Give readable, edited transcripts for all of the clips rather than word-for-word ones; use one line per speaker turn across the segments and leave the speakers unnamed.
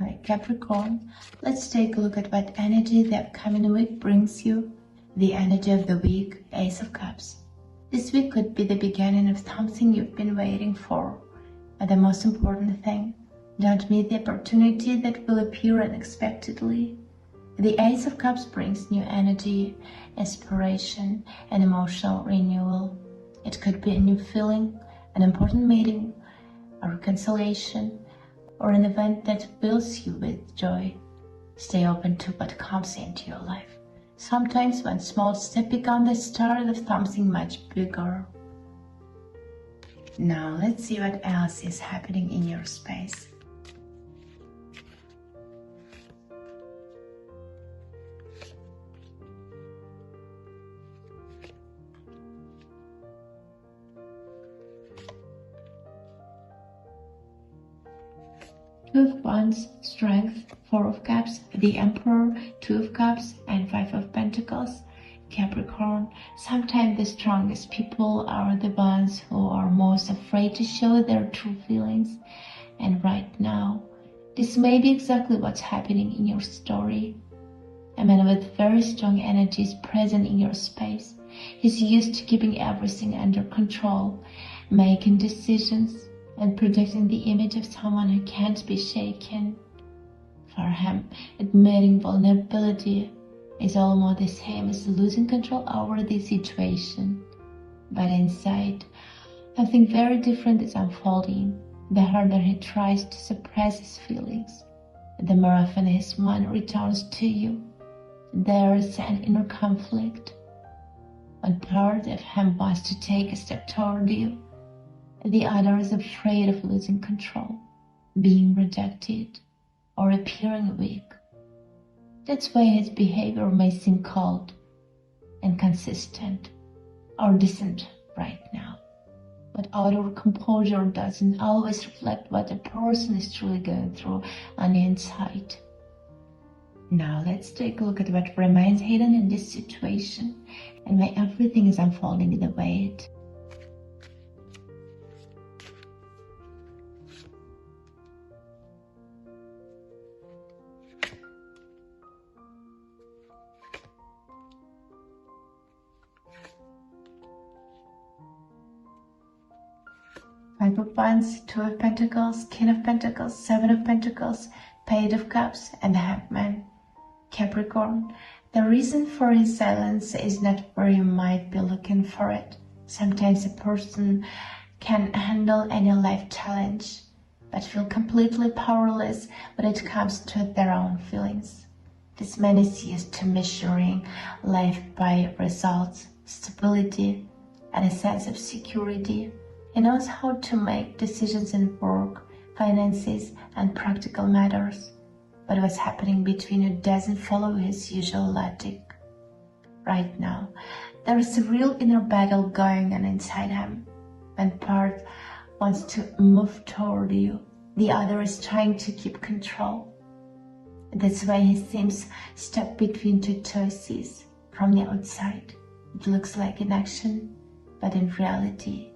Hi Capricorn, let's take a look at what energy the upcoming week brings you. The energy of the week, Ace of Cups. This week could be the beginning of something you've been waiting for. But the most important thing, don't miss the opportunity that will appear unexpectedly. The Ace of Cups brings new energy, inspiration, and emotional renewal. It could be a new feeling, an important meeting, a reconciliation, or an event that fills you with joy. Stay open to what comes into your life. Sometimes one small step becomes the start of something much bigger. Now let's see what else is happening in your space. Two of Wands, Strength, Four of Cups, the Emperor, Two of Cups, and Five of Pentacles. Capricorn, sometimes the strongest people are the ones who are most afraid to show their true feelings. And right now, this may be exactly what's happening in your story. A man with very strong energy is present in your space. He's used to keeping everything under control, making decisions, and projecting the image of someone who can't be shaken. For him, admitting vulnerability is almost the same as losing control over the situation. But inside, something very different is unfolding. The harder he tries to suppress his feelings, the more often his mind returns to you. There is an inner conflict. One part of him wants to take a step toward you. The other is afraid of losing control, being rejected, or appearing weak. That's why his behavior may seem cold, inconsistent, or distant right now. But outer composure doesn't always reflect what a person is truly going through on the inside. Now let's take a look at what remains hidden in this situation and why everything is unfolding the way it. Five of Wands, Two of Pentacles, King of Pentacles, Seven of Pentacles, Page of Cups, and the Hangman. Capricorn, the reason for his silence is not where you might be looking for it. Sometimes a person can handle any life challenge, but feel completely powerless when it comes to their own feelings. This man is used to measuring life by results, stability, and a sense of security. He knows how to make decisions in work, finances, and practical matters, but what's happening between you doesn't follow his usual logic. Right now, there is a real inner battle going on inside him. One part wants to move toward you, the other is trying to keep control. That's why he seems stuck between two choices. From the outside, it looks like inaction, but in reality,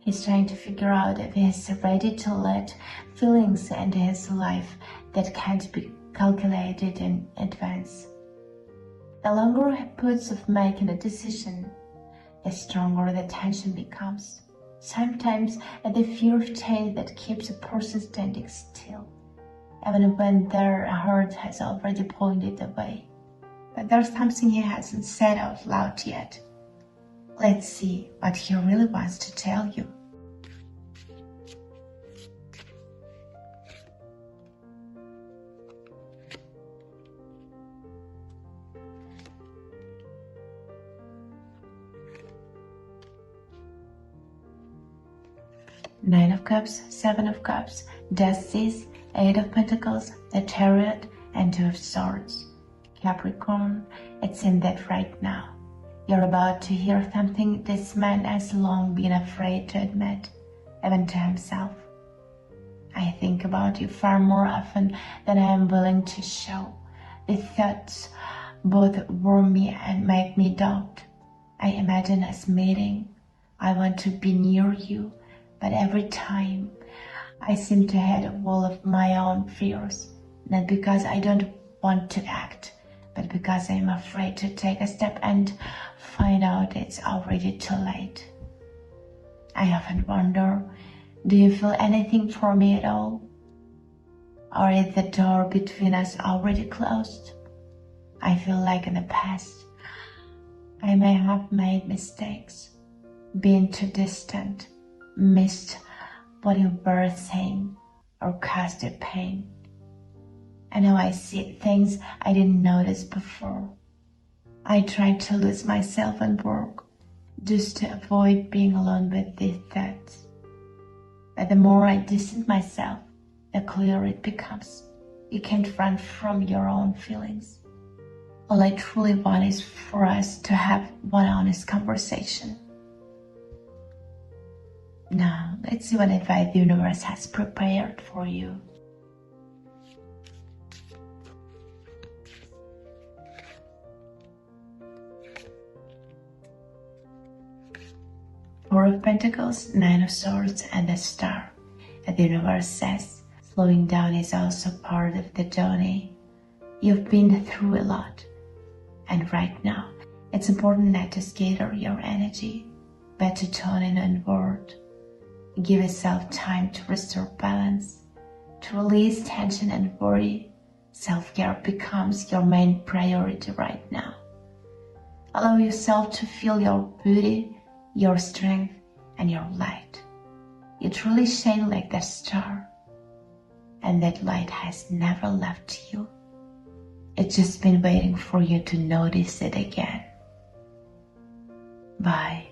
he's trying to figure out if he's ready to let feelings into his life that can't be calculated in advance. The longer he puts off making a decision, the stronger the tension becomes. Sometimes the fear of change that keeps a person standing still, even when their heart has already pointed away. But there's something he hasn't said out loud yet. Let's see what he really wants to tell you. Nine of Cups, Seven of Cups, Justice, Eight of Pentacles, the Chariot, and Two of Swords. Capricorn, it seems that right now, you're about to hear something this man has long been afraid to admit, even to himself. I think about you far more often than I am willing to show. These thoughts both warm me and make me doubt. I imagine us meeting. I want to be near you, but every time I seem to hit a wall of my own fears. Not because I don't want to act, but because I'm afraid to take a step and find out it's already too late. I often wonder, do you feel anything for me at all? Or is the door between us already closed? I feel like in the past, I may have made mistakes, been too distant, missed what you were saying, or caused you pain. And now I see things I didn't notice before. I try to lose myself and work just to avoid being alone with these thoughts. But the more I distance myself, the clearer it becomes. You can't run from your own feelings. All I truly want is for us to have one honest conversation. Now, let's see what advice the universe has prepared for you. Four of Pentacles, Nine of Swords, and the Star. And the universe says, slowing down is also part of the journey. You've been through a lot. And right now, it's important not to scatter your energy, but to tone in inward. Give yourself time to restore balance, to release tension and worry. Self-care becomes your main priority right now. Allow yourself to feel your beauty, your strength, and your light. You truly shine like that star, and that light has never left you. It's just been waiting for you to notice it again. Bye.